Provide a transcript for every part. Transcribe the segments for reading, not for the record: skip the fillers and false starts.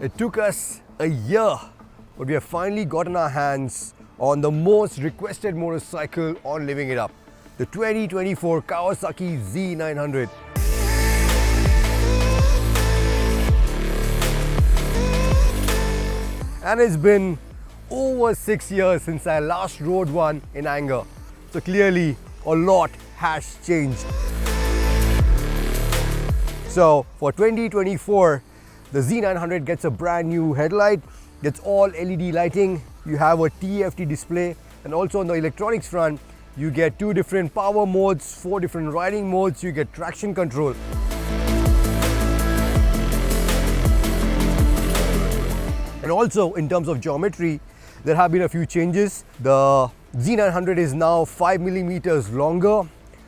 It took us a year, but we have finally gotten our hands on the most requested motorcycle on Living It Up, the 2024 Kawasaki Z900. And it's been over 6 years since I last rode one in anger. So clearly a lot has changed. So for 2024, the Z900 gets a brand new headlight, gets all LED lighting, you have a TFT display, and also on the electronics front, you get 2 different power modes, 4 different riding modes, you get traction control. And also in terms of geometry, there have been a few changes. The Z900 is now 5 millimeters longer.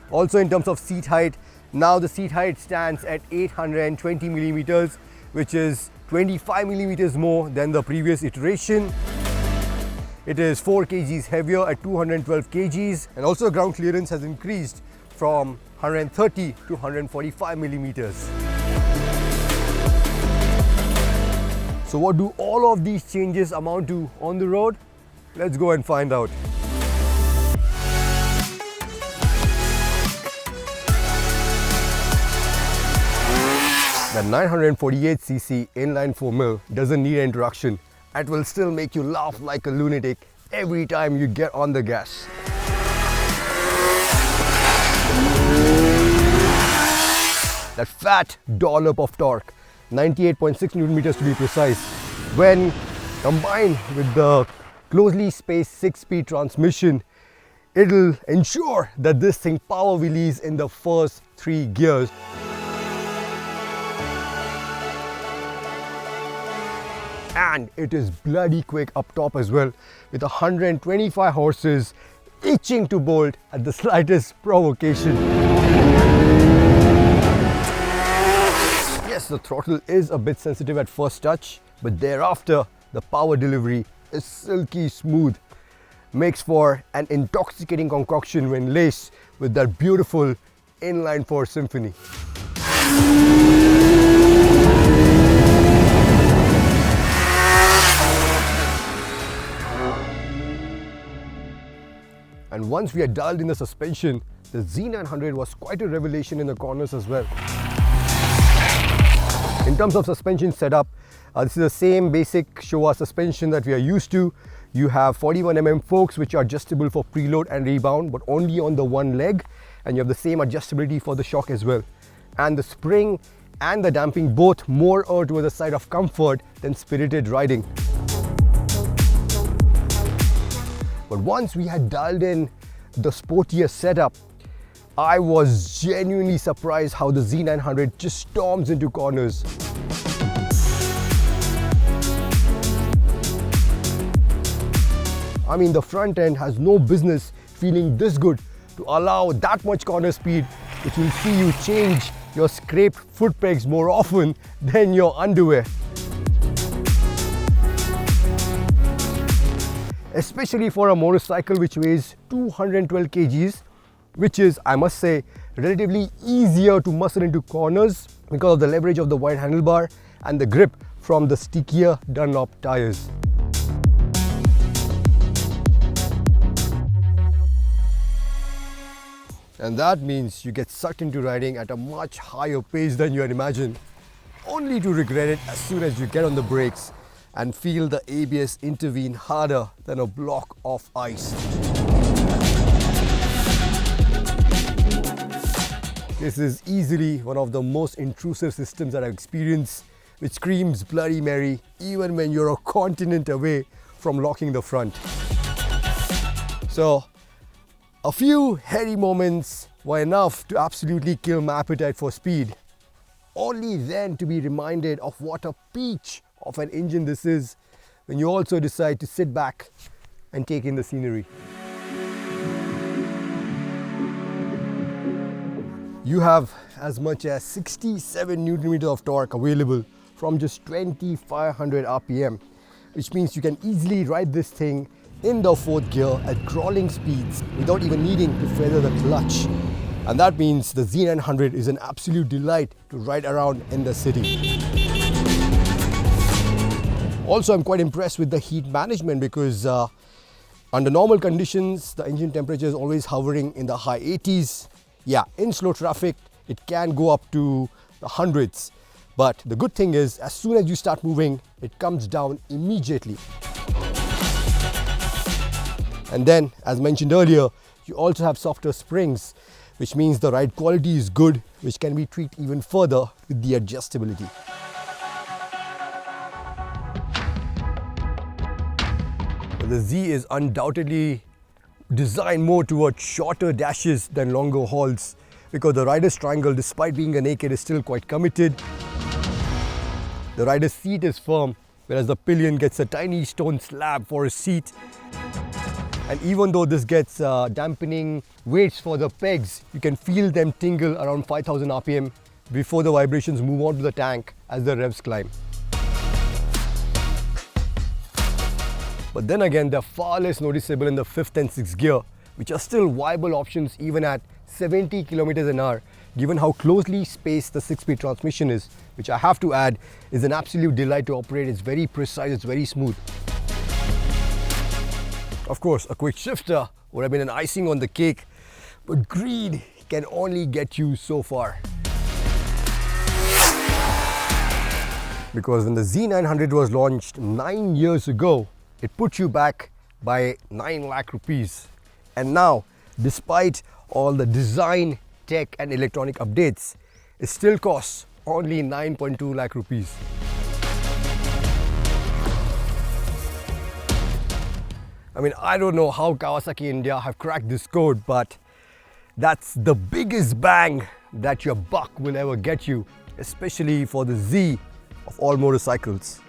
Also in terms of seat height, now the seat height stands at 820 millimeters, which is 25 millimeters more than the previous iteration. It is 4 kgs heavier at 212 kgs, and also ground clearance has increased from 130 to 145 millimeters. So what do all of these changes amount to on the road? Let's go and find out. The 948cc inline 4mm doesn't need an introduction. It will still make you laugh like a lunatic every time you get on the gas. That fat dollop of torque, 98.6 Newton meters to be precise, when combined with the closely spaced 6-speed transmission, it'll ensure that this thing power wheelies in the first 3 gears. And it is bloody quick up top as well, with 125 horses itching to bolt at the slightest provocation. Yes, the throttle is a bit sensitive at first touch, but thereafter the power delivery is silky smooth. Makes for an intoxicating concoction when laced with that beautiful inline 4 symphony. And once we had dialed in the suspension, the Z900 was quite a revelation in the corners as well. In terms of suspension setup, this is the same basic Showa suspension that we are used to. You have 41mm forks which are adjustable for preload and rebound, but only on the one leg, and you have the same adjustability for the shock as well. And the spring and the damping both more err to the side of comfort than spirited riding. But once we had dialed in the sportier setup, I was genuinely surprised how the Z900 just storms into corners. I mean, the front end has no business feeling this good to allow that much corner speed, which will see you change your scraped foot pegs more often than your underwear. Especially for a motorcycle which weighs 212 kgs, which is, I must say, relatively easier to muscle into corners because of the leverage of the wide handlebar and the grip from the stickier Dunlop tires. And that means you get sucked into riding at a much higher pace than you had imagined, only to regret it as soon as you get on the brakes and feel the ABS intervene harder than a block of ice. This is easily one of the most intrusive systems that I've experienced, which screams Bloody Mary even when you're a continent away from locking the front. So, a few heady moments were enough to absolutely kill my appetite for speed. Only then to be reminded of what a peach of an engine this is when you also decide to sit back and take in the scenery. You have as much as 67 Newton meters of torque available from just 2500 RPM, which means you can easily ride this thing in the 4th gear at crawling speeds without even needing to feather the clutch. And that means the Z900 is an absolute delight to ride around in the city. Also, I'm quite impressed with the heat management because under normal conditions, the engine temperature is always hovering in the high 80s. Yeah, in slow traffic, it can go up to the hundreds. But the good thing is, as soon as you start moving, it comes down immediately. And then, as mentioned earlier, you also have softer springs, which means the ride quality is good, which can be tweaked even further with the adjustability. The Z is undoubtedly designed more towards shorter dashes than longer hauls, because the rider's triangle, despite being a naked, is still quite committed. The rider's seat is firm, whereas the pillion gets a tiny stone slab for a seat. And even though this gets dampening weights for the pegs, you can feel them tingle around 5000 RPM before the vibrations move on to the tank as the revs climb. But then again, they're far less noticeable in the 5th and 6th gear, which are still viable options even at 70 kilometers an hour, given how closely spaced the 6-speed transmission is, which I have to add is an absolute delight to operate. It's very precise, it's very smooth. Of course, a quick shifter would have been an icing on the cake, but greed can only get you so far. Because when the Z900 was launched 9 years ago, it put you back by 9 lakh rupees. And now, despite all the design, tech and electronic updates, it still costs only 9.2 lakh rupees. I mean, I don't know how Kawasaki India have cracked this code, but that's the biggest bang that your buck will ever get you, especially for the Z of all motorcycles.